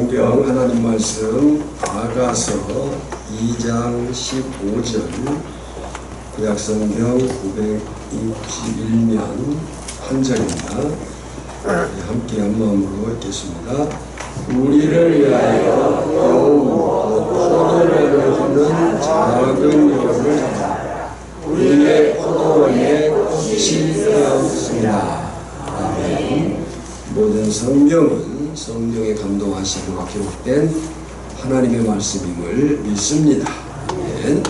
성경 하나님 말씀 아가서 2장 15절 구약성경 961면 한 절입니다. 함께 한 마음으로 읽겠습니다. 우리를 위하여 여우 포도원을 흐르는 작은 여우를 잡아 우리의 포도원에 꽃이 되었습니다. 아멘. 모든 성경은 성령의 감동하심으로 기록된 하나님의 말씀임을 믿습니다. 아멘.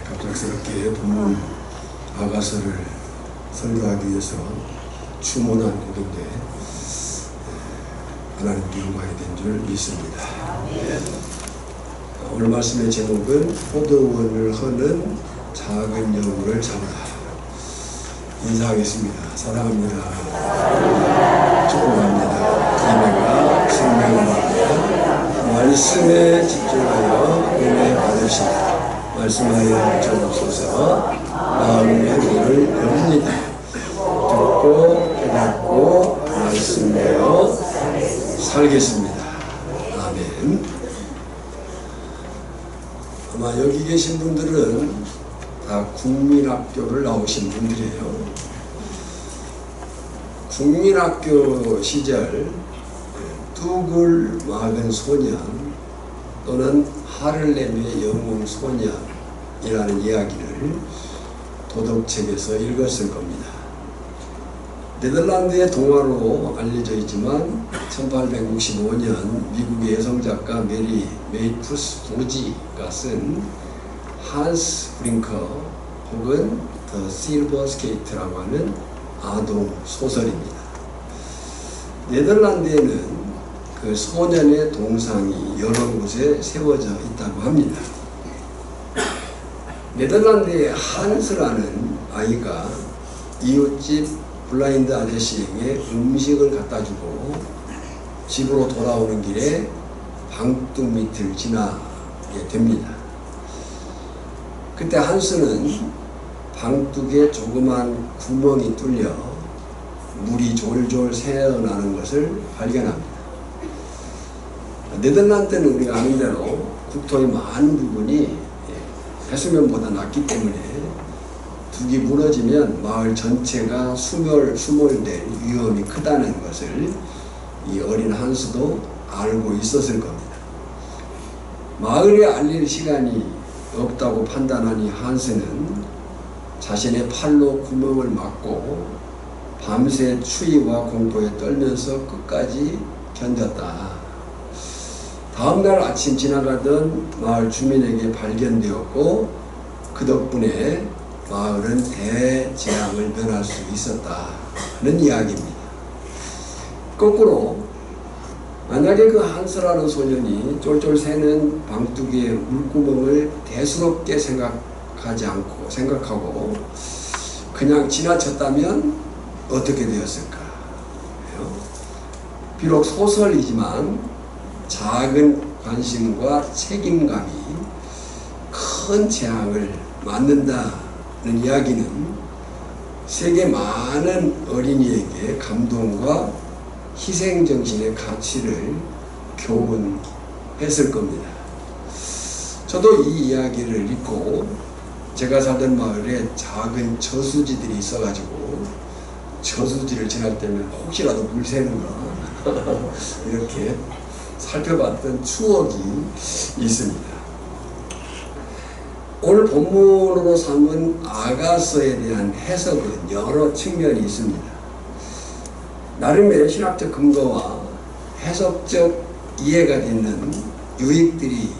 갑작스럽게 본문 아가서를 설교하기 위해서 추모한 일인데 하나님께 영광이 된 줄 믿습니다. 오늘 말씀의 제목은 포도원을 허는 작은 여우를 잡으라. 인사하겠습니다. 사랑합니다. 축복합니다. 자매가 생명을 받고 말씀에 집중하여 은혜 받으시다. 말씀하여 주옵소서. 마음의 문을 엽니다. 듣고 깨닫고 말씀대로 살겠습니다. 아멘. 아마 여기 계신 분들은 다 국민학교를 나오신 분들이에요. 국민학교 시절 뚝을 막은 소년 또는 하를렘의 영웅 소년이라는 이야기를 도덕책에서 읽었을 겁니다. 네덜란드의 동화로 알려져 있지만 1865년 미국의 여성작가 메리 메이푸스 도지가 쓴 한스 브링커 혹은 더 실버 스케이트라고 하는 아동 소설입니다. 네덜란드에는 그 소년의 동상이 여러 곳에 세워져 있다고 합니다. 네덜란드의 한스라는 아이가 이웃집 블라인드 아저씨에게 음식을 갖다 주고 집으로 돌아오는 길에 방둑 밑을 지나게 됩니다. 그때 한스는 방둑에 조그만 구멍이 뚫려 물이 졸졸 새어나는 것을 발견합니다. 네덜란드는 우리가 아는 대로 국토의 많은 부분이 해수면보다 낮기 때문에 둑이 무너지면 마을 전체가 수몰될 위험이 크다는 것을 이 어린 한스도 알고 있었을 겁니다. 마을에 알릴 시간이 없다고 판단하니 한스는 자신의 팔로 구멍을 막고 밤새 추위와 공포에 떨면서 끝까지 견뎠다. 다음날 아침 지나가던 마을 주민에게 발견되었고 그 덕분에 마을은 대재앙을 면할 수 있었다는 이야기입니다. 거꾸로 만약에 그 한스라는 소년이 쫄쫄 새는 방뚜기의 물구멍을 대수롭게 생각하고 그냥 지나쳤다면 어떻게 되었을까? 비록 소설이지만 작은 관심과 책임감이 큰 재앙을 맞는다는 이야기는 세계 많은 어린이에게 감동과 희생정신의 가치를 교훈했을 겁니다. 저도 이 이야기를 읽고 제가 살던 마을에 작은 저수지들이 있어가지고 저수지를 지날 때면 혹시라도 물 새는가 이렇게 살펴봤던 추억이 있습니다. 오늘 본문으로 삼은 아가서에 대한 해석은 여러 측면이 있습니다. 나름의 신학적 근거와 해석적 이해가 되는 유익들이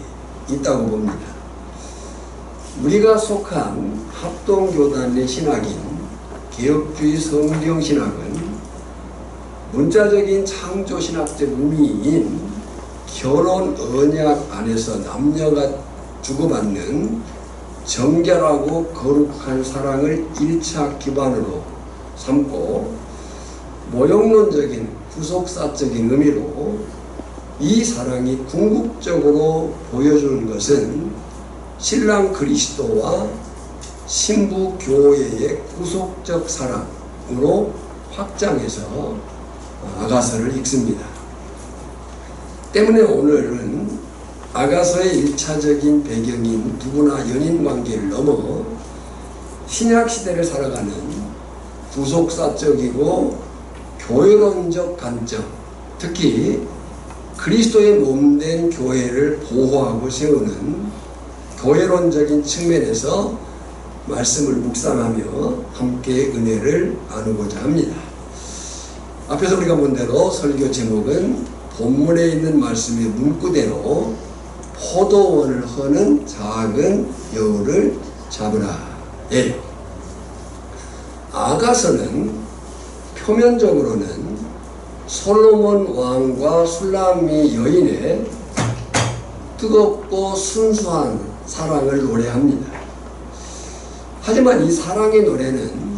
있다고 봅니다. 우리가 속한 합동교단의 신학인 개혁주의 성경신학은 문자적인 창조신학적 의미인 결혼 언약 안에서 남녀가 주고받는 정결하고 거룩한 사랑을 1차 기반으로 삼고 모형론적인 구속사적인 의미로 이 사랑이 궁극적으로 보여주는 것은 신랑 그리스도와 신부 교회의 구속적 사랑으로 확장해서 아가서를 읽습니다. 때문에 오늘은 아가서의 1차적인 배경인 누구나 연인관계를 넘어 신약시대를 살아가는 구속사적이고 교회론적 관점, 특히 그리스도의 몸된 교회를 보호하고 세우는 교회론적인 측면에서 말씀을 묵상하며 함께 은혜를 나누고자 합니다. 앞에서 우리가 본 대로 설교 제목은 본문에 있는 말씀의 문구대로 포도원을 허는 작은 여우를 잡으라 예요. 아가서는 표면적으로는 솔로몬 왕과 술람미 여인의 뜨겁고 순수한 사랑을 노래합니다. 하지만 이 사랑의 노래는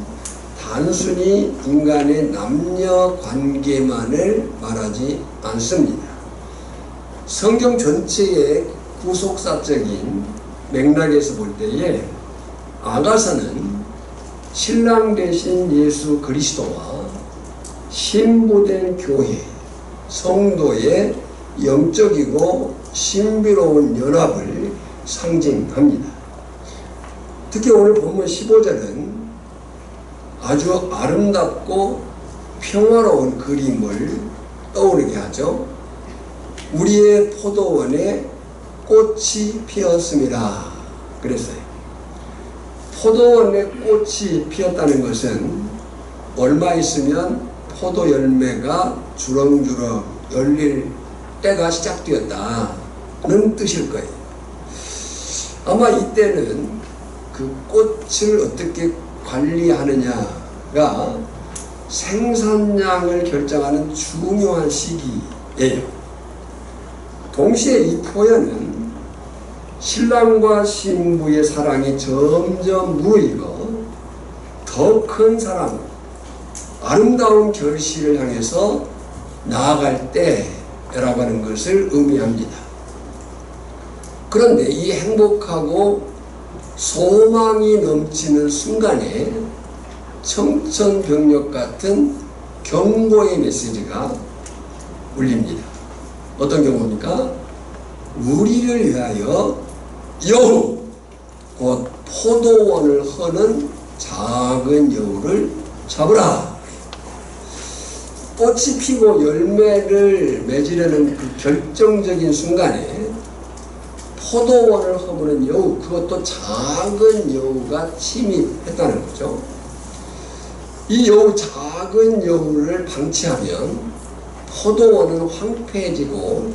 단순히 인간의 남녀 관계만을 말하지 않습니다. 성경 전체의 구속사적인 맥락에서 볼 때에 아가서는 신랑 되신 예수 그리스도와 신부된 교회, 성도의 영적이고 신비로운 연합을 상징합니다. 특히 오늘 본문 15절은 아주 아름답고 평화로운 그림을 떠오르게 하죠. 우리의 포도원에 꽃이 피었습니다. 그랬어요. 포도원에 꽃이 피었다는 것은 얼마 있으면 포도 열매가 주렁주렁 열릴 때가 시작되었다는 뜻일 거예요. 아마 이때는 그 꽃을 어떻게 관리하느냐가 생산량을 결정하는 중요한 시기예요. 동시에 이 표현은 신랑과 신부의 사랑이 점점 무르익어 더 큰 사랑, 아름다운 결실을 향해서 나아갈 때라고 하는 것을 의미합니다. 그런데 이 행복하고 소망이 넘치는 순간에 청천벽력 같은 경고의 메시지가 울립니다. 어떤 경고입니까? 우리를 위하여 여우, 곧 포도원을 허는 작은 여우를 잡으라. 꽃이 피고 열매를 맺으려는 그 결정적인 순간에 포도원을 허무는 여우, 그것도 작은 여우가 침입했다는 거죠. 이 여우, 작은 여우를 방치하면 포도원은 황폐해지고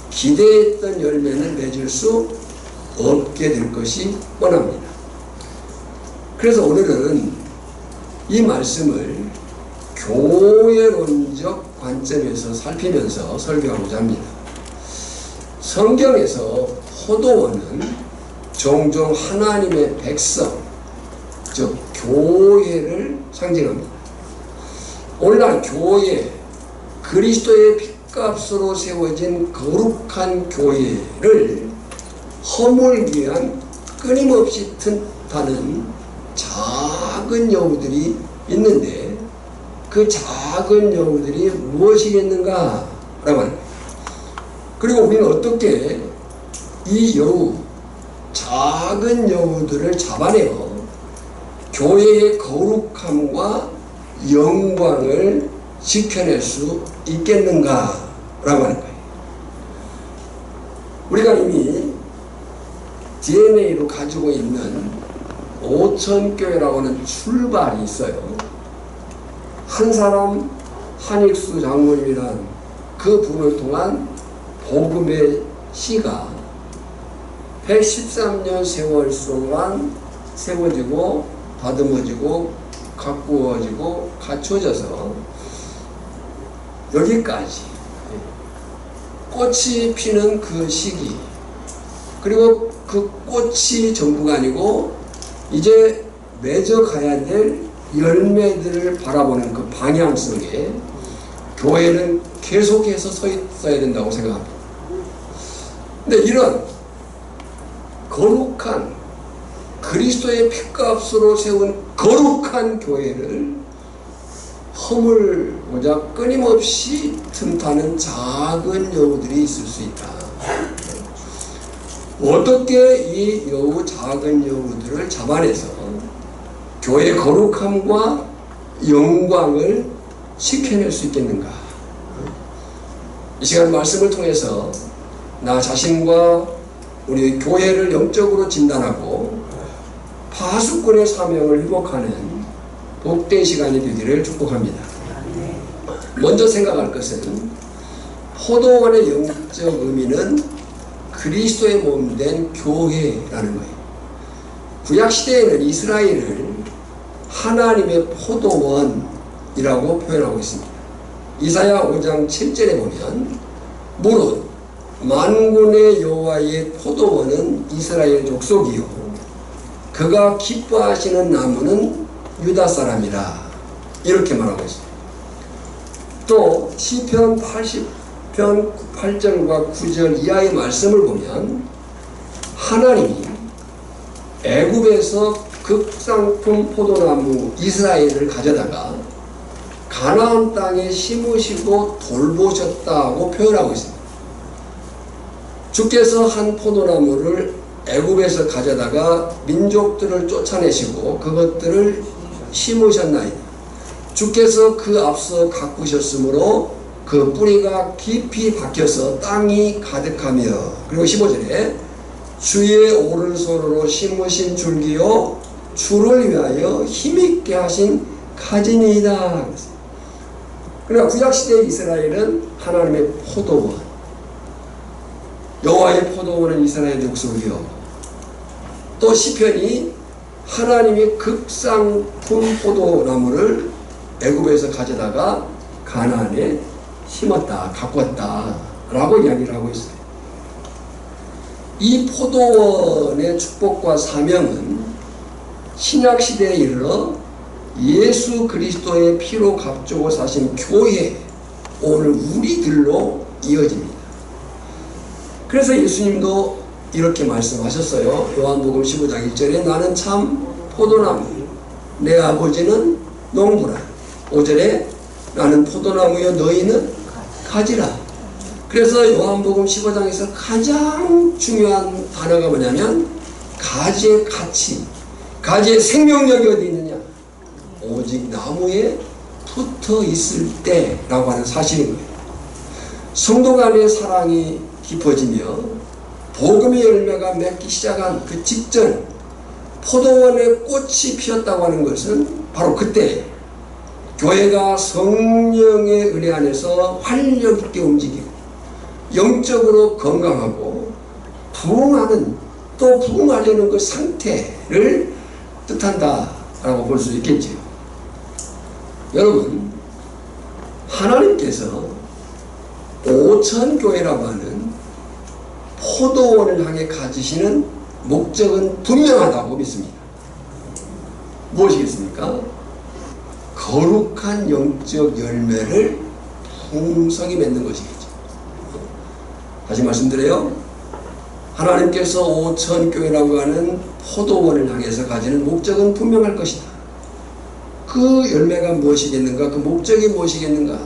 기대했던 열매는 맺을 수 없게 될 것이 뻔합니다. 그래서 오늘은 이 말씀을 교회론적 관점에서 살피면서 설교하고자 합니다. 성경에서 포도원은 종종 하나님의 백성, 즉 교회를 상징합니다. 오늘날 교회, 그리스도의 핏값으로 세워진 거룩한 교회를 허물기 위한 끊임없이 틈타는 작은 여우들이 있는데, 그 작은 여우들이 무엇이겠는가 라고 합니다. 그리고 우리는 어떻게 이 여우, 작은 여우들을 잡아내어 교회의 거룩함과 영광을 지켜낼 수 있겠는가 라고 하는 거예요. 우리가 이미 DNA로 가지고 있는 오천교회라고 하는 출발이 있어요. 한 사람, 한익수 장로님이란 그 분을 통한 복음의 씨가 113년 세월 동안 세워지고 다듬어지고 가꾸어지고 갖춰져서 여기까지 꽃이 피는 그 시기, 그리고 그 꽃이 전부가 아니고 이제 맺어가야 될 열매들을 바라보는 그 방향성에 교회는 계속해서 서 있어야 된다고 생각합니다. 근데 이런 거룩한 그리스도의 핏값으로 세운 거룩한 교회를 허물고자 끊임없이 틈타는 작은 여우들이 있을 수 있다. 어떻게 이 여우, 작은 여우들을 잡아내서 교회의 거룩함과 영광을 지켜낼 수 있겠는가? 이 시간 말씀을 통해서 나 자신과 우리 교회를 영적으로 진단하고 파수꾼의 사명을 회복하는 복된 시간이 되기를 축복합니다. 먼저 생각할 것은 포도원의 영적 의미는 그리스도의 몸된 교회라는 거예요. 구약시대에는 이스라엘을 하나님의 포도원이라고 표현하고 있습니다. 이사야 5장 7절에 보면 무릇 만군의 여호와의 포도원은 이스라엘 족속이요 그가 기뻐하시는 나무는 유다 사람이라, 이렇게 말하고 있습니다. 또 시편 80편 8절과 9절 이하의 말씀을 보면 하나님이 애굽에서 극상품 포도나무 이스라엘을 가져다가 가나안 땅에 심으시고 돌보셨다고 표현하고 있습니다. 주께서 한 포도나무를 애굽에서 가져다가 민족들을 쫓아내시고 그것들을 심으셨나이다. 주께서 그 앞서 가꾸셨으므로 그 뿌리가 깊이 박혀서 땅이 가득하며, 그리고 15절에 주의 오른손으로 심으신 줄기요 주를 위하여 힘있게 하신 가지니이다. 그러니까 구약시대의 이스라엘은 하나님의 포도원, 여호와의 포도원은 이스라엘의 족속이요, 또 시편이 하나님이 극상품 포도나무를 애굽에서 가져다가 가나안에 심었다, 가꿨다 라고 이야기를 하고 있어요. 이 포도원의 축복과 사명은 신약시대에 이르러 예수 그리스도의 피로 값주고 사신 교회, 오늘 우리들로 이어집니다. 그래서 예수님도 이렇게 말씀하셨어요. 요한복음 15장 1절에 나는 참 포도나무, 내 아버지는 농부라. 5절에 나는 포도나무여 너희는 가지라. 그래서 요한복음 15장에서 가장 중요한 단어가 뭐냐면 가지의 가치, 가지의 생명력이 어디 있느냐? 오직 나무에 붙어 있을 때라고 하는 사실인 거예요. 성도 간의 사랑이 깊어지며 복음의 열매가 맺기 시작한 그 직전, 포도원에 꽃이 피었다고 하는 것은 바로 그때 교회가 성령의 은혜 안에서 활력 있게 움직이고 영적으로 건강하고 부흥하는, 또 부흥하려는 그 상태를 뜻한다라고 볼 수 있겠지요. 여러분, 하나님께서 5,000교회라고 하는 포도원을 향해 가지시는 목적은 분명하다고 믿습니다. 무엇이겠습니까? 거룩한 영적 열매를 풍성히 맺는 것이겠죠. 다시 말씀드려요. 하나님께서 5,000교회라고 하는 포도원을 향해서 가지는 목적은 분명할 것이다. 그 열매가 무엇이겠는가? 그 목적이 무엇이겠는가?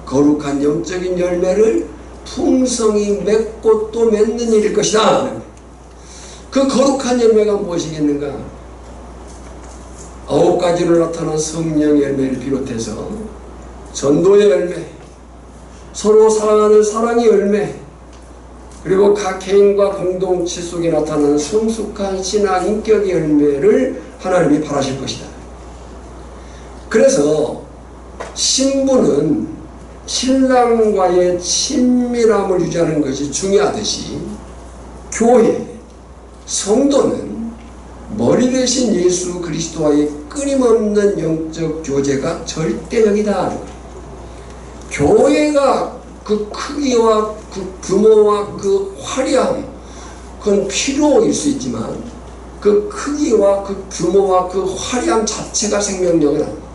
거룩한 영적인 열매를 풍성히 맺고 또 맺는 일일 것이다. 그 거룩한 열매가 무엇이겠는가? 9가지로 나타난 성령 열매를 비롯해서 전도의 열매, 서로 사랑하는 사랑의 열매, 그리고 각 개인과 공동체 속에 나타나는 성숙한 신앙 인격의 열매를 하나님이 바라실 것이다. 그래서 신부는 신랑과의 친밀함을 유지하는 것이 중요하듯이 교회, 성도는 머리 대신 예수 그리스도와의 끊임없는 영적 교제가 절대적이다. 교회가 그 크기와 그 규모와 그 화려함, 그건 필요일 수 있지만 그 크기와 그 규모와 그 화려함 자체가 생명력은 아닙니다.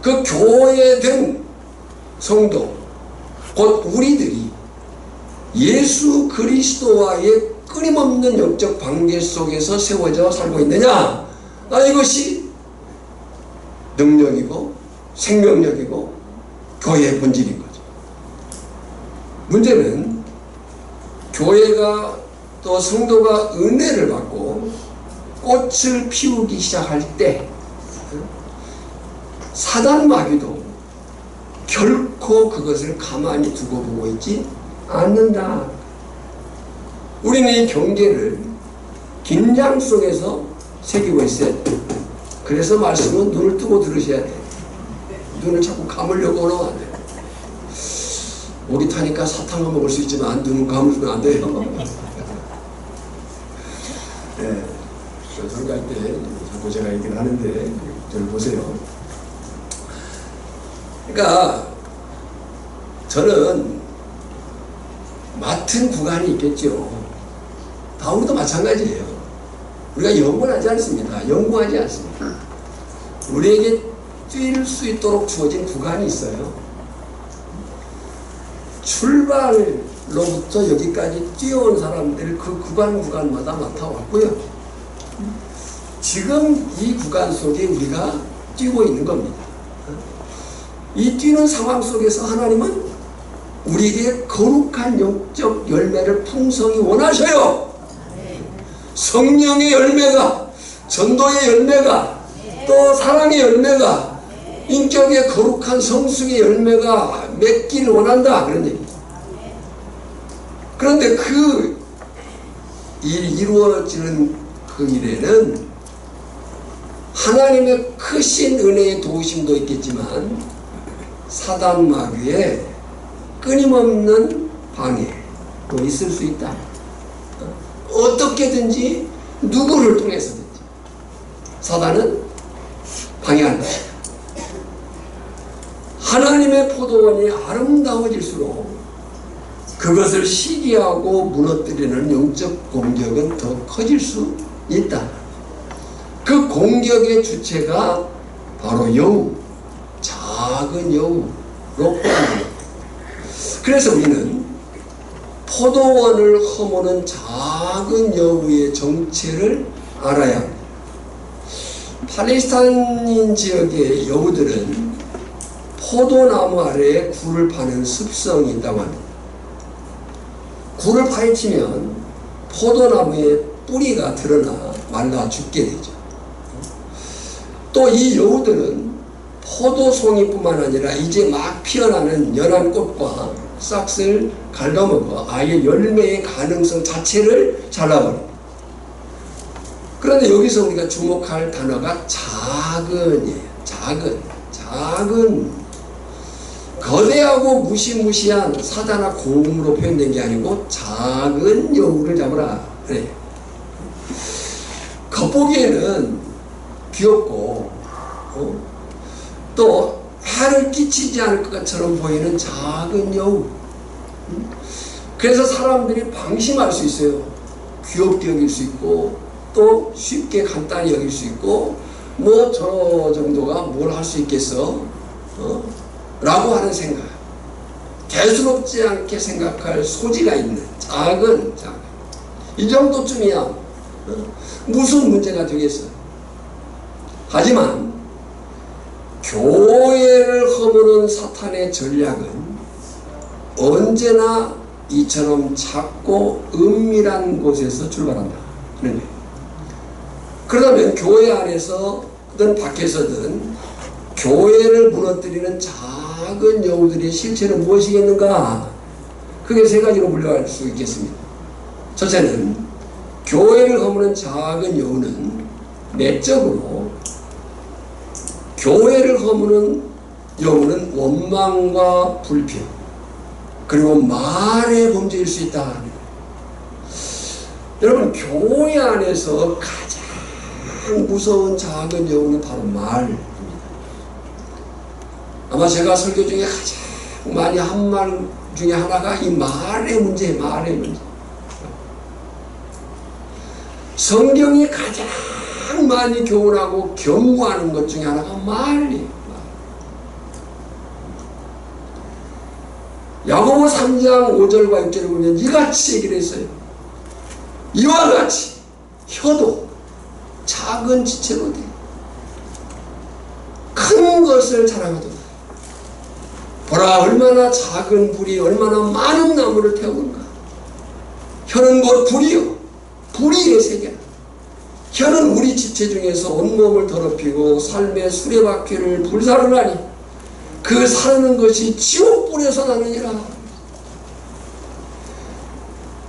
그 교회된 성도, 곧 우리들이 예수 그리스도와의 끊임없는 영적 관계 속에서 세워져 살고 있느냐? 이것이 능력이고 생명력이고 교회의 본질인 거죠. 문제는 교회가 또 성도가 은혜를 받고 꽃을 피우기 시작할 때 사단 마귀도 결코 그것을 가만히 두고 보고 있지 않는다. 우리는 이 경계를 긴장 속에서 새기고 있어야 돼. 그래서 말씀은 눈을 뜨고 들으셔야 돼. 눈을 자꾸 감으려고 하면 안 돼. 목이 타니까 사탕을 먹을 수 있지만 눈은 감으면 안 돼요. 네, 설교할 때 자꾸 제가 얘기를 하는데 저를 보세요. 그러니까 저는 맡은 구간이 있겠죠. 바울도 마찬가지예요. 우리가 연구하지 않습니다. 연구하지 않습니다. 우리에게 뛸 수 있도록 주어진 구간이 있어요. 출발 구간로부터 여기까지 뛰어온 사람들이 그 구간마다 나타왔고요. 지금 이 구간 속에 우리가 뛰고 있는 겁니다. 이 뛰는 상황 속에서 하나님은 우리에게 거룩한 영적 열매를 풍성히 원하셔요. 성령의 열매가, 전도의 열매가, 또 사랑의 열매가, 인격의 거룩한 성숙의 열매가 맺기를 원한다, 그런 얘기입니다. 그런데 그 일이 이루어지는 그 일에는 하나님의 크신 은혜의 도우심도 있겠지만 사단 마귀의 끊임없는 방해도 있을 수 있다. 어떻게든지 누구를 통해서든지 사단은 방해한다. 하나님의 포도원이 아름다워질수록 그것을 시기하고 무너뜨리는 영적 공격은 더 커질 수 있다. 그 공격의 주체가 바로 여우, 작은 여우로 보입니다. 그래서 우리는 포도원을 허무는 작은 여우의 정체를 알아야 합니다. 팔레스타인 지역의 여우들은 포도나무 아래에 굴을 파는 습성이 있다고 합니다. 굴을 파헤치면 포도나무의 뿌리가 드러나 말라 죽게 되죠. 또 이 여우들은 포도송이뿐만 아니라 이제 막 피어나는 연한 꽃과 싹을 갉아먹어 아예 열매의 가능성 자체를 잘라버립니다. 그런데 여기서 우리가 주목할 단어가 작은이에요. 작은 거대하고 무시무시한 사자나 곰으로 표현된 게 아니고 작은 여우를 잡으라 그래요. 겉보기에는 귀엽고 또 해를 끼치지 않을 것처럼 보이는 작은 여우. 그래서 사람들이 방심할 수 있어요. 귀엽게 여길 수 있고 또 쉽게 간단히 여길 수 있고 뭐 저 정도가 뭘 할 수 있겠어? 라고 하는 생각. 대수롭지 않게 생각할 소지가 있는 작은 이 정도쯤이야 무슨 문제가 되겠어요? 하지만 교회를 허무는 사탄의 전략은 언제나 이처럼 작고 은밀한 곳에서 출발한다. 그러면 교회 안에서든 밖에서든 교회를 무너뜨리는 작은 여우들의 실체는 무엇이겠는가? 크게 세 가지로 분류할 수 있겠습니다. 첫째는 교회를 허무는 작은 여우는 내적으로 교회를 허무는 여우는 원망과 불평 그리고 말의 범죄일 수 있다. 여러분 교회 안에서 가장 무서운 작은 여우는 바로 말입니다. 아마 제가 설교 중에 가장 많이 한 말 중에 하나가 이 말의 문제. 성경이 가장 많이 교훈하고 경고하는 것 중에 하나가 말이에요. 야고보 3장 5절과 6절을 보면 이같이 얘기를 했어요. 이와 같이 혀도 작은 지체로 돼 큰 것을 자랑하도다. 보라 얼마나 작은 불이 얼마나 많은 나무를 태우는가. 혀는 곧 불이요 불의의 세계라. 혀는 우리 지체 중에서 온몸을 더럽히고 삶의 수레바퀴를 불사르나니 그 사르는 것이 지옥불에서 나느니라.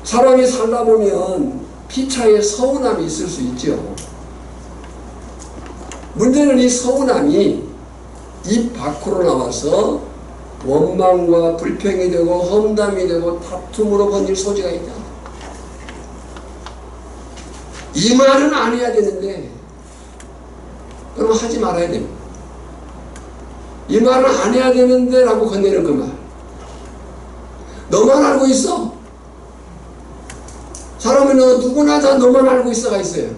사람이 살다 보면 피차에 서운함이 있을 수 있죠. 문제는 이 서운함이 입 밖으로 나와서 원망과 불평이 되고 험담이 되고 다툼으로 번질 소지가 있다. 이 말은 안 해야 되는데 그럼 하지 말아야 됩니다. 이 말은 안 해야 되는데 라고 건네는 그 말. 너만 알고 있어. 사람은 누구나 다 너만 알고 있어가 있어요.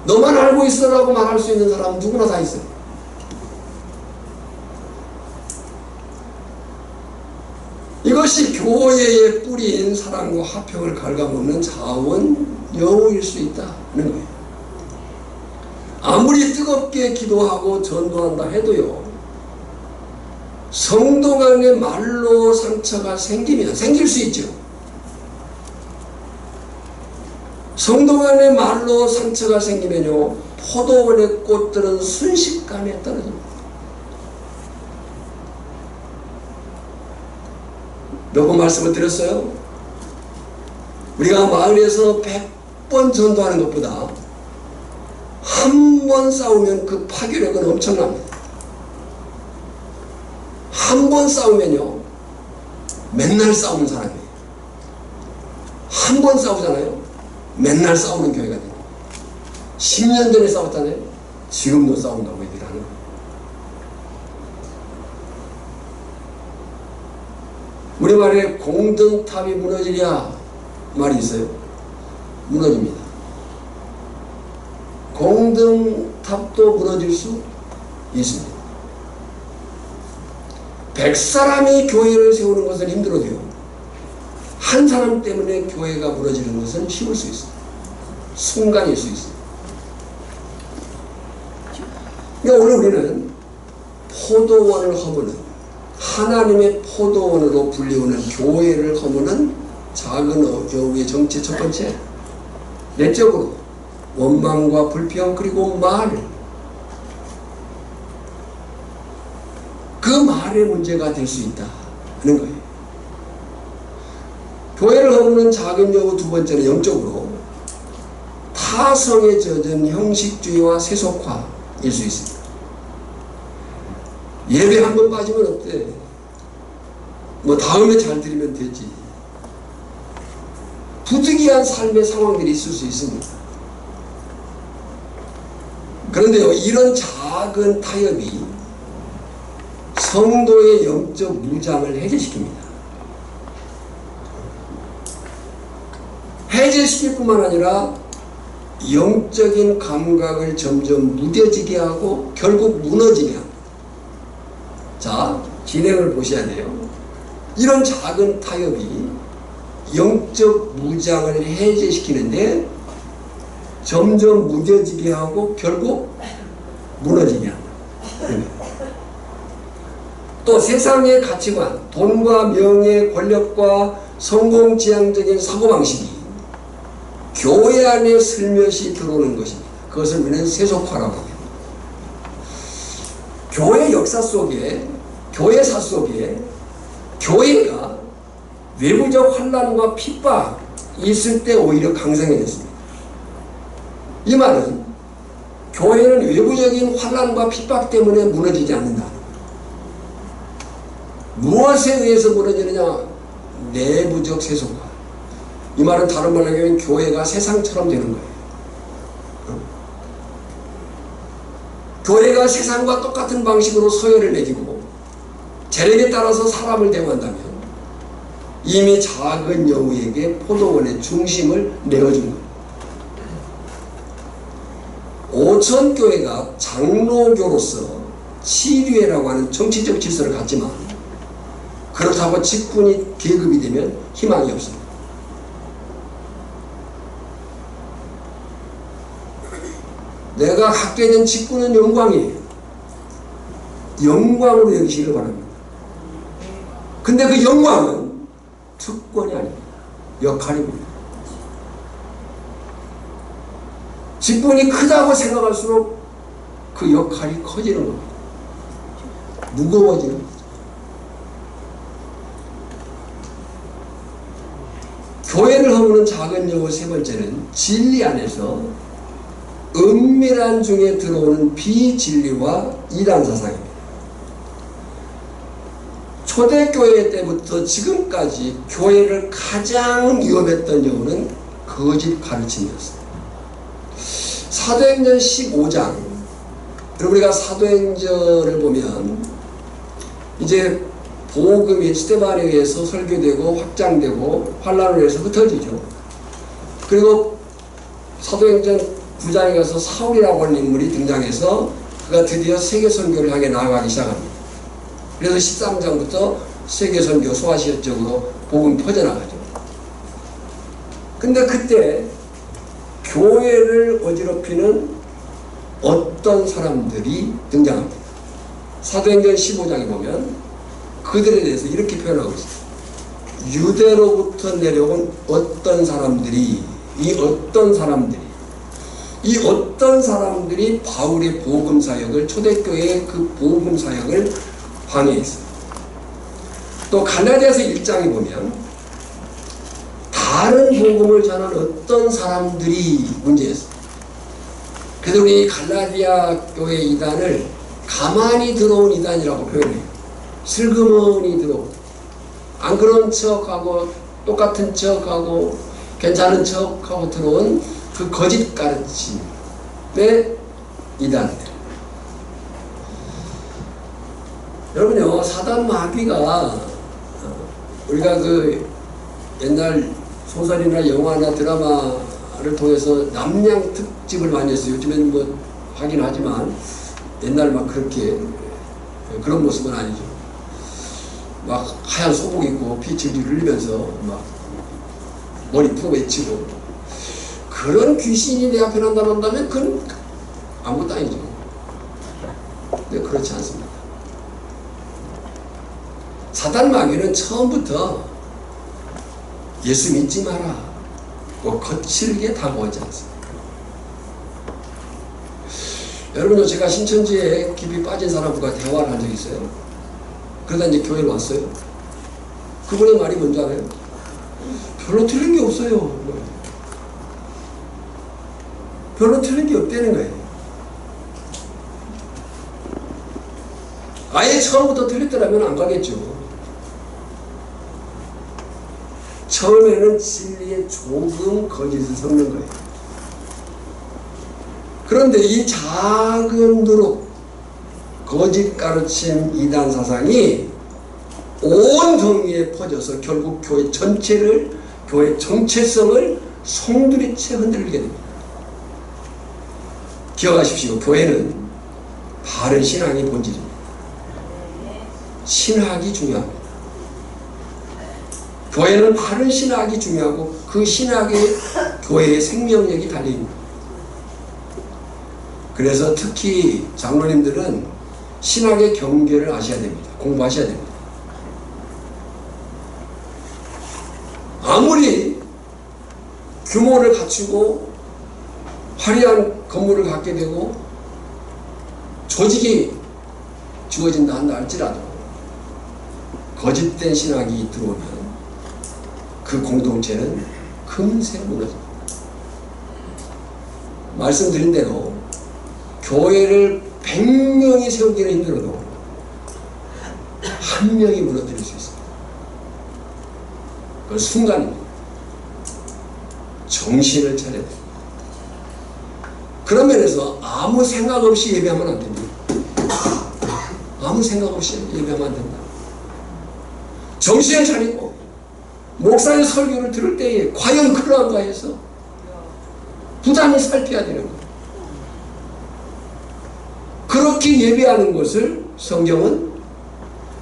너만 알고 있어라고 말할 수 있는 사람은 누구나 다 있어요. 이것이 교회에 뿌린 사랑과 화평을 갉아먹는 자원 여우일 수 있다는 거예요. 아무리 뜨겁게 기도하고 전도한다 해도요, 성도 간의 말로 상처가 생길 수 있죠. 성도 간의 말로 상처가 생기면요, 포도원의 꽃들은 순식간에 떨어집니다. 몇 번 말씀을 드렸어요? 우리가 마을에서 100번 전도하는 것보다 한 번 싸우면 그 파괴력은 엄청납니다. 한 번 싸우면요, 맨날 싸우는 사람이에요. 한 번 싸우잖아요, 맨날 싸우는 교회가 돼요. 10년 전에 싸웠잖아요, 지금도 싸운다고 얘기를 하는 거예요. 우리말에 공든탑이 무너지랴 말이 있어요. 무너집니다. 공든탑도 무너질 수 있습니다. 100사람이 교회를 세우는 것은 힘들어도요, 한 사람 때문에 교회가 무너지는 것은 쉬울 수 있어요. 순간일 수 있어요. 그러니까 오늘 우리는 포도원을 허무는, 하나님의 포도원으로 불리우는 교회를 허무는 작은 여우의 정체 첫 번째, 내적으로 원망과 불평 그리고 말, 그 말의 문제가 될 수 있다 하는 거예요. 교회를 허무는 작은 여우 두 번째는 영적으로 타성에 젖은 형식주의와 세속화일 수 있습니다. 예배 한 번 빠지면 어때? 뭐 다음에 잘 드리면 되지. 부득이한 삶의 상황들이 있을 수 있습니다. 그런데요, 이런 작은 타협이 성도의 영적 무장을 해제시킵니다. 해제시킬 뿐만 아니라 영적인 감각을 점점 무뎌지게 하고 결국 무너지게 합니다. 자, 진행을 보셔야 돼요. 이런 작은 타협이 영적 무장을 해제시키는데 점점 무뎌지게 하고 결국 무너지게 합니다. 또 세상의 가치관, 돈과 명예, 권력과 성공지향적인 사고방식이 교회 안에 슬며시 들어오는 것입니다. 그것을 우리는 세속화라고 합니다. 교회 역사 속에, 교회사 속에 교회가 외부적 환난과 핍박이 있을 때 오히려 강성해졌습니다. 이 말은 교회는 외부적인 환난과 핍박 때문에 무너지지 않는다. 무엇에 의해서 무너지느냐? 내부적 세속화. 이 말은 다른 말로 하면 교회가 세상처럼 되는 거예요. 교회가 세상과 똑같은 방식으로 서열을 매기고 재력에 따라서 사람을 대우한다면 이미 작은 여우에게 포도원의 중심을 내어준 거예요. 오천교회가 장로교로서 치류회라고 하는 정치적 질서를 갖지만 그렇다고 직분이 계급이 되면 희망이 없습니다. 내가 갖게 된 직분은 영광이에요. 영광으로 여기시기를 바랍니다. 근데 그 영광은 특권이 아닙니다. 역할입니다. 직분이 크다고 생각할수록 그 역할이 커지는 겁니다. 무거워지는 거죠. 교회를 허무는 작은 여우 세 번째는 진리 안에서 은밀한 중에 들어오는 비진리와 이단 사상입니다. 초대교회 때부터 지금까지 교회를 가장 위협했던 여우는 거짓 가르침이었습니다. 사도행전 15장, 우리가 사도행전을 보면 이제 복음이 스데반에 의해서 설교되고 확장되고 환란을 위해서 흩어지죠. 그리고 사도행전 9장에 가서 사울이라고 하는 인물이 등장해서 그가 드디어 세계 선교를 향해 나아가기 시작합니다. 그래서 13장부터 세계 선교 소아시아적으로 복음 퍼져나가죠. 근데 그때 교회를 어지럽히는 어떤 사람들이 등장합니다. 사도행전 15장에 보면 그들에 대해서 이렇게 표현하고 있습니다. 유대로부터 내려온 어떤 사람들이, 이 어떤 사람들이 바울의 복음 사역을, 초대교회의 그 복음 사역을 방해했어요. 또 갈라디아서 1장에 보면 다른 복음을 전하는 어떤 사람들이 문제였어요. 그래서 우리 갈라디아 교회 이단을 가만히 들어온 이단이라고 표현해요. 슬그머니 들어온, 안 그런 척하고 똑같은 척하고 괜찮은 척하고 들어온 그 거짓 가르침의 이단들. 여러분요, 사단 마귀가 우리가 그 옛날 소설이나 영화나 드라마를 통해서 남양 특집을 많이 했어요. 요즘에는 뭐 하긴 하지만 옛날 막 그렇게 그런 모습은 아니죠. 막 하얀 소복 입고 피 질질 흘리면서 막 머리 풀어 외치고 그런 귀신이 내 앞에 나타난다면 그건 아무것도 아니죠. 근데 그렇지 않습니다. 사단 마귀는 처음부터 예수 믿지 마라, 뭐 거칠게 다가오지 않습니다. 여러분도 제가 신천지에 깊이 빠진 사람과 대화를 한 적이 있어요. 그러다 이제 교회로 왔어요. 그분의 말이 뭔지 알아요? 별로 틀린 게 없어요. 별로 틀린 게 없다는 거예요. 아예 처음부터 틀렸더라면 안 가겠죠. 처음에는 진리에 조금 거짓을 섞는 거예요. 그런데 이 작은 누룩, 거짓 가르침 이단 사상이 온 정의에 퍼져서 결국 교회 전체를, 교회 정체성을 송두리째 흔들게 됩니다. 기억하십시오. 교회는 바른 신앙이 본질입니다. 신학이 중요합니다. 교회는 바른 신학이 중요하고 그 신학에 교회의 생명력이 달려있습니다. 그래서 특히 장로님들은 신학의 경계를 아셔야 됩니다. 공부하셔야 됩니다. 아무리 규모를 갖추고 화려한 건물을 갖게 되고 조직이 주어진다 한다 할지라도 거짓된 신학이 들어오면 그 공동체는 금세 무너집니다. 말씀드린 대로 교회를 100명이 세우기는 힘들어도 한 명이 무너뜨릴 수 있습니다. 그 순간입니다. 정신을 차려야 됩니다. 그런 면에서 아무 생각 없이 예배하면 안 됩니다. 아무 생각 없이 예배하면 안 된다. 정신을 차리고 목사의 설교를 들을 때에 과연 그러한가 해서 부단히 살펴야 되는 거예요. 그렇게 예배하는 것을 성경은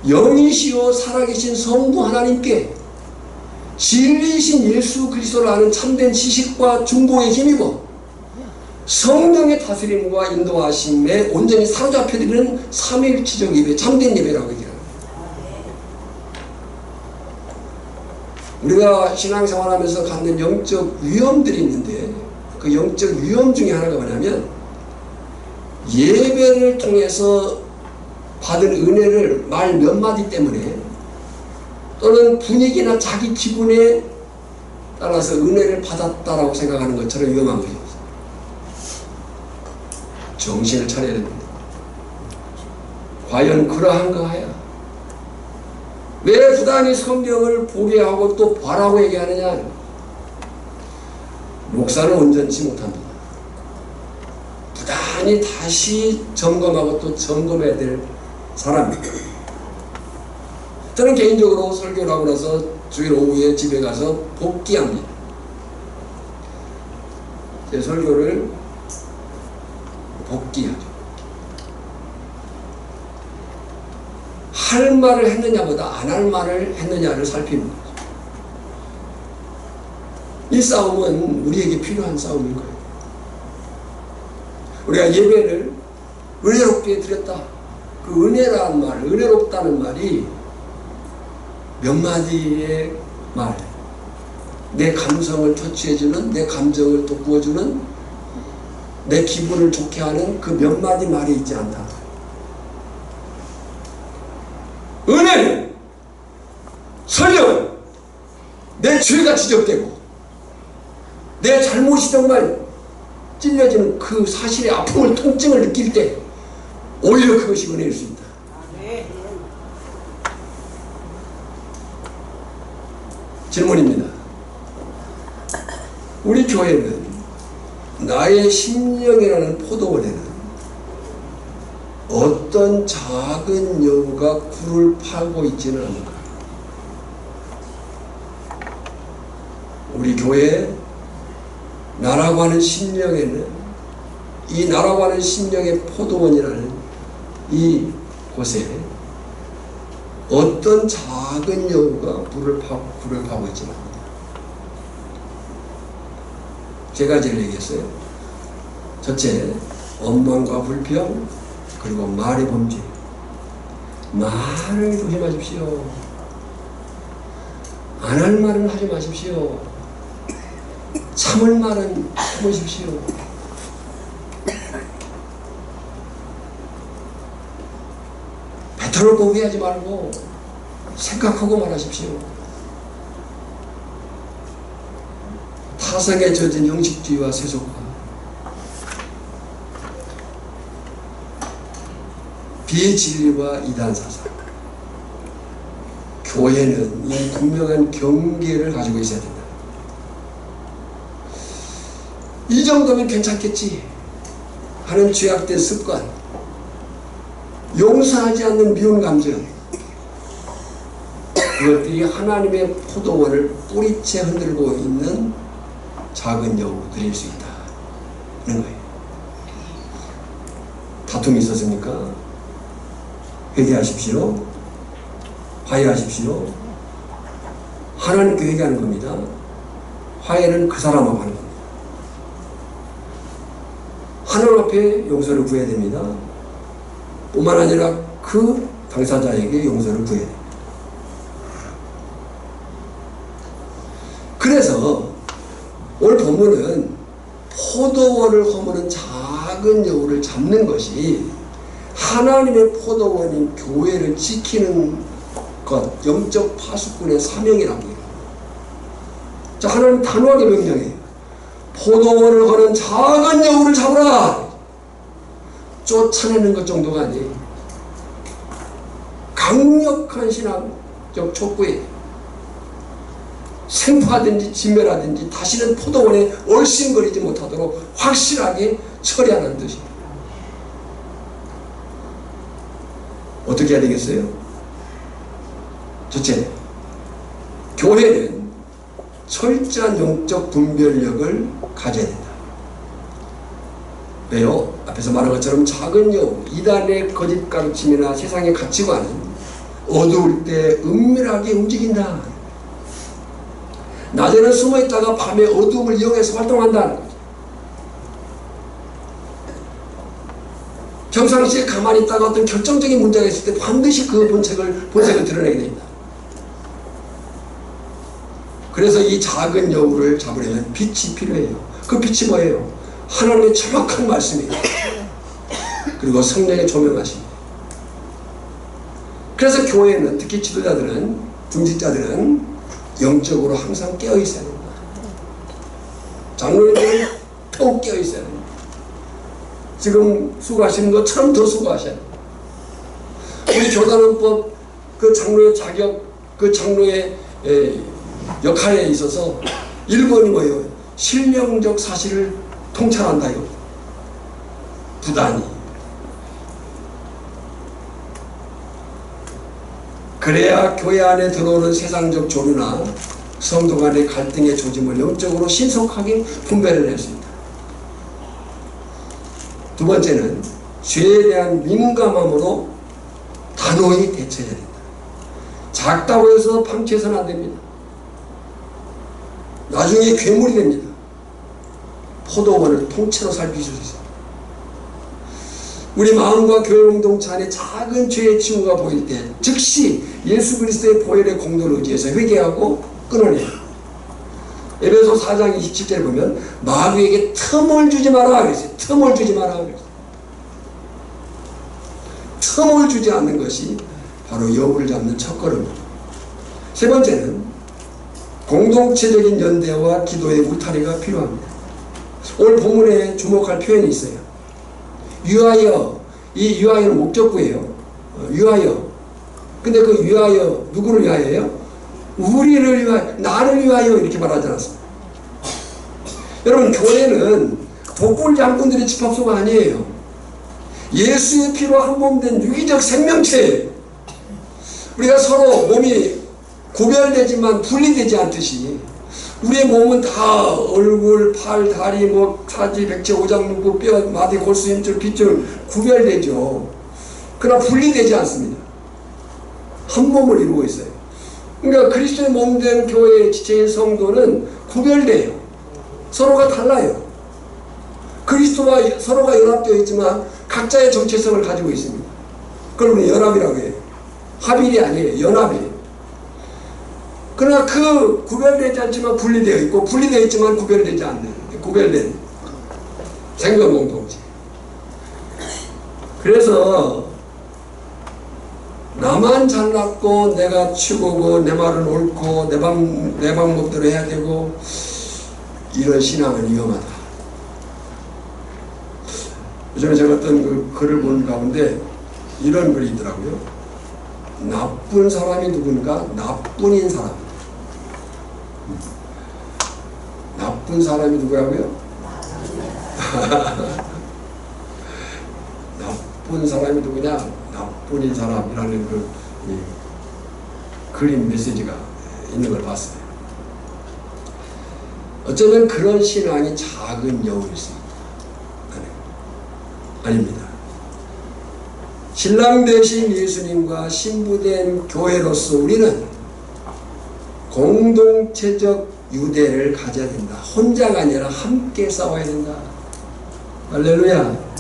영이시오 살아계신 성부 하나님께 진리이신 예수 그리스도를 아는 참된 지식과 중보에 힘입어 성령의 다스림과 인도하심에 온전히 사로잡혀드리는 삼위일체적 예배, 참된 예배라고 얘기합니다. 우리가 신앙생활하면서 갖는 영적 위험들이 있는데 그 영적 위험 중에 하나가 뭐냐면 예배를 통해서 받은 은혜를 말 몇 마디 때문에 또는 분위기나 자기 기분에 따라서 은혜를 받았다라고 생각하는 것처럼 위험한 거예요. 정신을 차려야 됩니다. 과연 그러한가야? 왜 부단히 성경을 보게 하고 또 봐라고 얘기하느냐? 목사는 온전치 못합니다. 부단히 다시 점검하고 또 점검해야 될 사람입니다. 저는 개인적으로 설교를 하고 나서 주일 오후에 집에 가서 복기합니다. 제 설교를 복기하죠. 할 말을 했느냐보다 안 할 말을 했느냐를 살핍니다. 이 싸움은 우리에게 필요한 싸움인 거예요. 우리가 예배를 은혜롭게 드렸다. 그 은혜라는 말, 은혜롭다는 말이 몇 마디의 말, 내 감성을 터치해주는, 내 감정을 돋구어주는, 내 기분을 좋게 하는 그 몇 마디 말이 있지 않다. 은혜는, 설령은 내 죄가 지적되고 내 잘못이 정말 찔려지는 그 사실의 아픔을, 통증을 느낄 때 오히려 그것이 은혜일 수 있다. 질문입니다. 우리 교회는 나의 심령이라는 포도원에는 어떤 작은 여우가 굴을 파고 있지는 않을까? 우리 교회 나라고 하는 심령에는, 이 나라고 하는 심령의 포도원이라는 이 곳에 어떤 작은 여우가 굴을 파고 있지는 않습니다. 세 가지를 얘기했어요. 첫째, 원망과 불평, 그리고 말의 범죄. 말을 조심하십시오. 안 할 말은 하지 마십시오. 참을 말은 참으십시오. 뱉어놓고 후회하지 말고 생각하고 말하십시오. 타성에 젖은 형식주의와 세속화, 비진리와 이단사상. 교회는 이 분명한 경계를 가지고 있어야 된다. 이 정도면 괜찮겠지 하는 죄악된 습관, 용서하지 않는 미운 감정, 그것들이 하나님의 포도원을 뿌리채 흔들고 있는 작은 여우들일 수 있다는 거예요. 다툼이 있었습니까? 회개하십시오. 화해하십시오. 하나님께 회개하는 겁니다. 화해는 그 사람하고 하는 겁니다. 하나님 앞에 용서를 구해야 됩니다. 뿐만 아니라 그 당사자에게 용서를 구해야 됩니다. 그래서 오늘 본문은 포도원을 허무는 작은 여우를 잡는 것이 하나님의 포도원인 교회를 지키는 것, 영적 파수꾼의 사명이라고 해요. 자, 하나님 단호하게 명령해요. 포도원을 거는 작은 여우를 잡으라. 쫓아내는 것 정도가 아니에요. 강력한 신앙적 촉구에 생포하든지 진멸하든지 다시는 포도원에 얼씬거리지 못하도록 확실하게 처리하는 뜻이에요. 어떻게 해야 되겠어요? 첫째, 교회는 철저한 영적 분별력을 가져야 된다. 왜요? 앞에서 말한 것처럼 작은 여우, 이단의 거짓 가르침이나 세상의 가치관은 어두울 때 은밀하게 움직인다. 낮에는 숨어있다가 밤에 어두움을 이용해서 활동한다는 거죠. 평상시에 가만히 있다가 어떤 결정적인 문제가 있을 때 반드시 그 본색을 드러내게 됩니다. 그래서 이 작은 여우를 잡으려면 빛이 필요해요. 그 빛이 뭐예요? 하나님의 정확한 말씀이에요. 그리고 성령의 조명하심이에요. 그래서 교회는, 특히 지도자들은, 중직자들은 영적으로 항상 깨어있어야 됩니다. 장로님들은 더욱 깨어있어야 됩니다. 지금 수고하시는 것처럼 더 수고하셔야 됩니다. 우리 교단원법 그 장로의 자격, 그 장로의 역할에 있어서 1번이 뭐예요? 신령적 사실을 통찰한다요. 부단히. 그래야 교회 안에 들어오는 세상적 조류나 성도 간의 갈등의 조짐을 영적으로 신속하게 분별을 낼 수 있다. 두 번째는 죄에 대한 민감함으로 단호히 대처해야 된다. 작다고 해서 방치해서는 안 됩니다. 나중에 괴물이 됩니다. 포도원을 통째로 살필 수 있어요. 우리 마음과 교회 공동체 안에 작은 죄의 징후가 보일 때 즉시 예수 그리스도의 보혈의 공로를 의지해서 회개하고 끊어내요. 에베소 4장 27절에 보면 마귀에게 틈을 주지 마라 그랬어요. 틈을 주지 마라 그랬어요. 틈을 주지 않는 것이 바로 여부를 잡는 첫걸음입니다. 세 번째는 공동체적인 연대와 기도의 울타리가 필요합니다. 오늘 본문에 주목할 표현이 있어요. 위하여, 이 위하여는 목적구예요. 위하여. 근데 그 위하여 누구를 위하여요? 우리를 위하여, 나를 위하여 이렇게 말하지 않았습니다. 여러분, 교회는 독불 장군들의 집합소가 아니에요. 예수의 피로 한 몸 된 유기적 생명체예요. 우리가 서로 몸이 구별되지만 분리되지 않듯이 우리의 몸은 다 얼굴, 팔, 다리, 목, 사지, 백체, 오장육부, 뼈, 마디, 골수, 힘줄, 핏줄 구별되죠. 그러나 분리되지 않습니다. 한 몸을 이루고 있어요. 그러니까 그리스도의 몸된 교회의 지체인 성도는 구별돼요. 서로가 달라요. 그리스도와 서로가 연합되어 있지만 각자의 정체성을 가지고 있습니다. 그걸 우리 연합이라고 해요. 합일이 아니에요. 연합이에요. 그러나 그 구별되지 않지만 분리되어 있고 분리되어 있지만 구별되지 않는 구별된 생명 공동체. 그래서 나만 잘났고 내가 최고고 내 말은 옳고 내 방법대로 해야 되고 이런 신앙은 위험하다. 요즘에 제가 어떤 그 글을 보는 가운데 이런 글이 있더라고요. 나쁜 사람이 누군가? 나뿐인 사람. 나쁜 사람이 누구라고요? 나쁜 사람이 누구냐? 나뿐인 사람이라는 그 그림 메시지가 있는 걸 봤어요. 어쩌면 그런 신앙이 작은 여우일 수 있다. 아닙니다. 신랑 되신 예수님과 신부된 교회로서 우리는 공동체적 유대를 가져야 된다. 혼자가 아니라 함께 싸워야 된다. 할렐루야.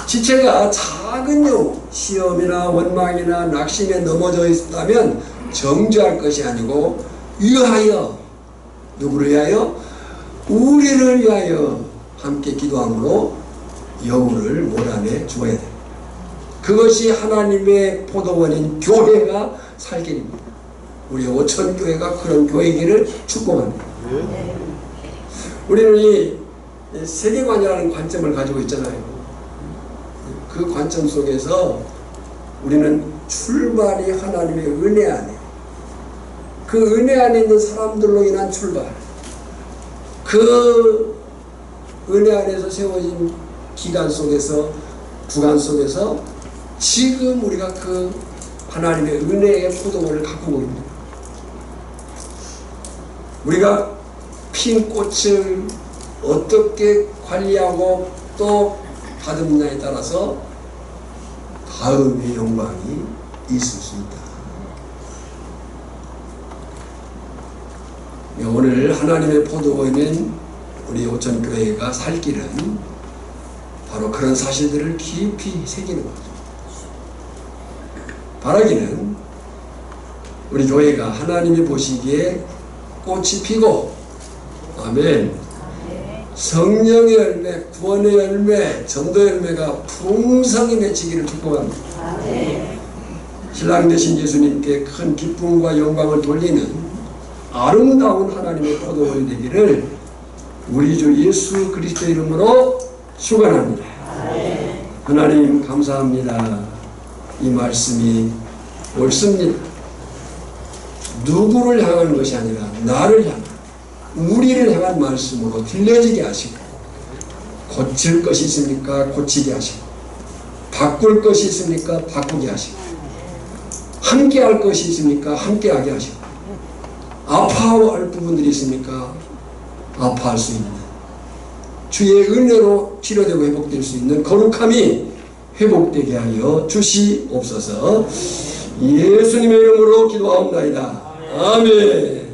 지체가 작은 여우, 시험이나 원망이나 낙심에 넘어져 있다면 정죄할 것이 아니고 위하여, 누구를 위하여? 우리를 위하여 함께 기도함으로 여우를 몰아내 주어야 됩니다. 그것이 하나님의 포도원인 교회가 살 길입니다. 우리 오천교회가 그런 교회이기를 축복합니다. 우리는 이 세계관이라는 관점을 가지고 있잖아요. 그 관점 속에서 우리는 출발이 하나님의 은혜 안에, 그 은혜 안에 있는 사람들로 인한 출발, 그 은혜 안에서 세워진 기간 속에서, 구간 속에서 지금 우리가 그 하나님의 은혜의 포도원을 가꾸고 있습니다. 우리가 핀 꽃을 어떻게 관리하고 또 다듬느냐에 따라서 다음의 영광이 있을 수 있다. 오늘 하나님의 포도원인 우리 오천교회가 살 길은 바로 그런 사실들을 깊이 새기는 거죠. 바라기는 우리 교회가 하나님이 보시기에 꽃이 피고, 아멘, 성령의 열매, 구원의 열매, 전도의 열매가 풍성히 맺히기를 축복합니다. 신랑 되신 예수님께 큰 기쁨과 영광을 돌리는 아름다운 하나님의 포도원이 되기를 우리 주 예수 그리스도의 이름으로 축원합니다. 하나님 감사합니다. 이 말씀이 옳습니다. 누구를 향한 것이 아니라 나를 향한, 우리를 향한 말씀으로 들려지게 하시고, 고칠 것이 있습니까? 고치게 하시고, 바꿀 것이 있습니까? 바꾸게 하시고, 함께 할 것이 있습니까? 함께 하게 하시고, 아파할 부분들이 있습니까? 아파할 수 있는, 주의 은혜로 치료되고 회복될 수 있는 거룩함이 회복되게 하여 주시옵소서. 예수님의 이름으로 기도하옵나이다. 아멘.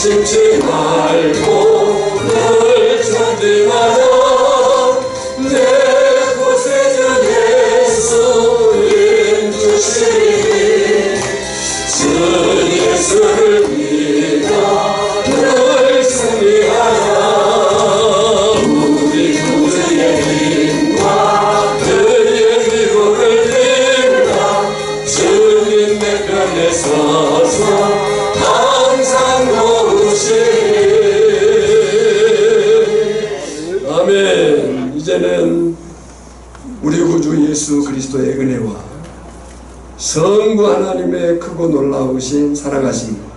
심지 말고 늘 전진하라. 내 구세주 예수 인주시니 주 예수를 믿어 늘 승리하라. 우리 구주의 힘과 그의 위로를 빌라. 주님 내 편에 서서 항상 도우시니. 아멘. 이제는 우리 구주 예수 그리스도의 은혜와 성부 하나님의 크고 놀라우신 사랑하심과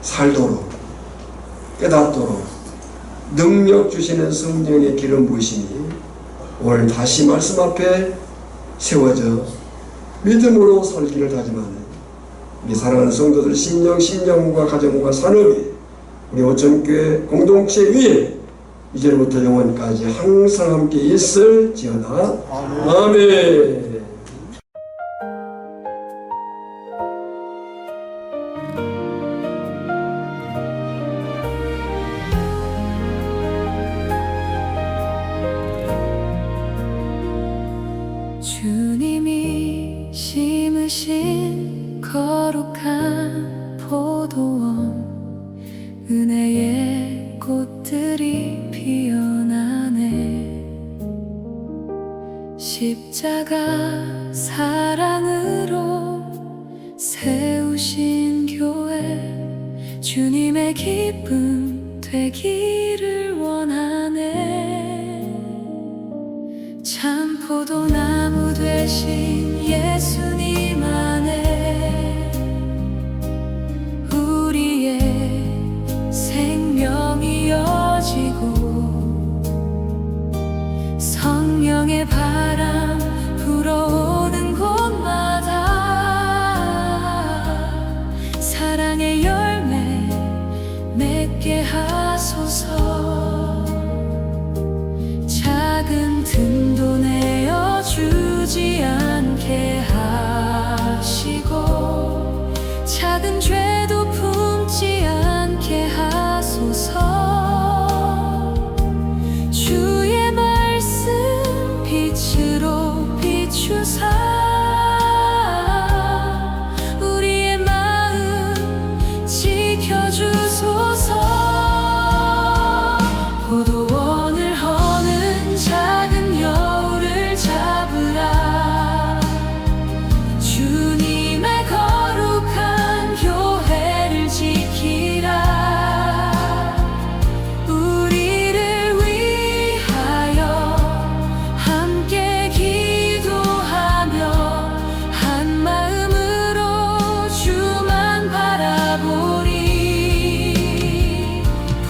살도록 깨닫도록 능력 주시는 성령의 기름 부으심이 오늘 다시 말씀 앞에 세워져 믿음으로 살기를 다짐하는 우리 사랑하는 성도들 심령, 신령과 가정과 산업이 우리 오천교회 공동체 위에 이제부터 영원까지 항상 함께 있을지어다. 아멘. 주님이 심으신 거룩한 포도원, 은혜의 꽃들이 피어나네. 십자가 사랑으로 세우신 교회, 주님의 기쁨 되기를 원하네. 참 포도나무 되신 예수님 안에 우리의 생명이 이어지고 성령의 바람 불어오는 곳마다 사랑의 열매 맺게 하소서. 작은 틈도 내어주지 않게 하시고 작은 죄도 품지 않게 하소서. 주의 말씀 빛으로 비추사 우리의 마음 지켜주소서. 포도원을 허는 작은 여울을 잡으라. 주님의 거룩한 교회를 지키라. 우리를 위하여 함께 기도하며 한 마음으로 주만 바라보리.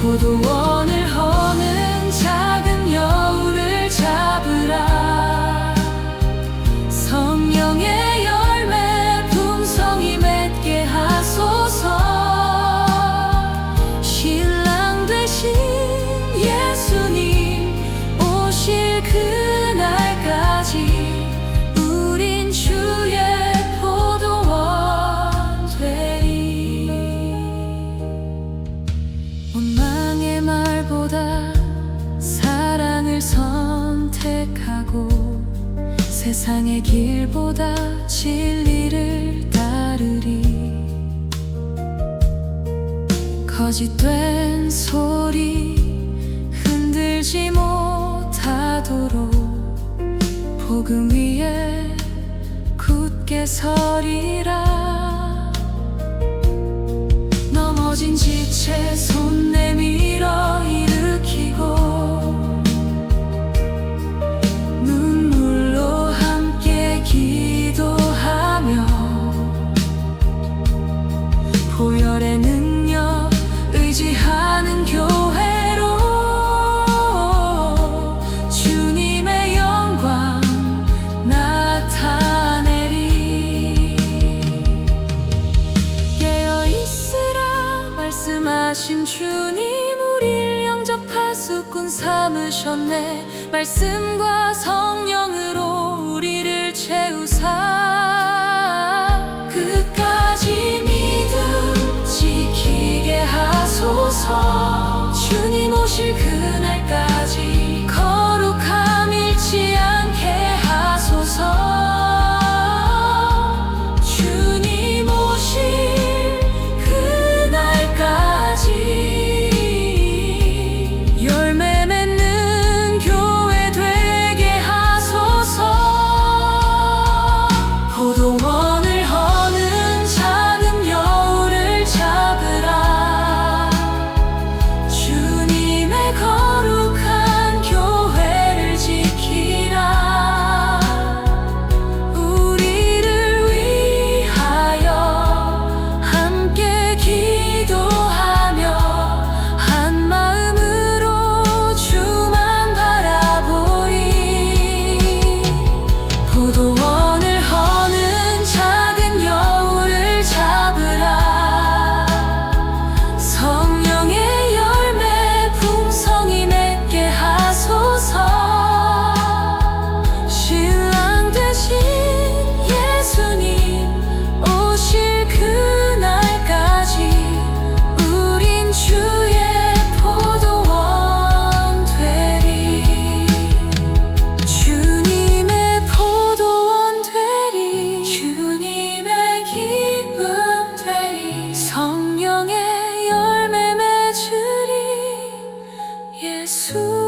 포도원을 허는 작은 여울을 잡으라. 성령의 열매 풍성히 맺게 하소서. 신랑 되신 예수님 오실 그날까지 우린 주의 포도원 되리. 원망의 말보다 사랑을 선택하고 세상의 길보다 진리를 따르리. 거짓된 소리 흔들지 못하도록 복음 위에 굳게 서리라. 넘어진 지체 손 내밀어 일으키고 눈물로 함께 기도하며 보혈의 능력 의지하는 교회로 주님의 영광 나타내리. 깨어있으라 말씀하신 주님, 우릴 영접할 수꾼 삼으셨네. 말씀과 성령으로 우리를 채우사 끝까지 믿음 지키게 수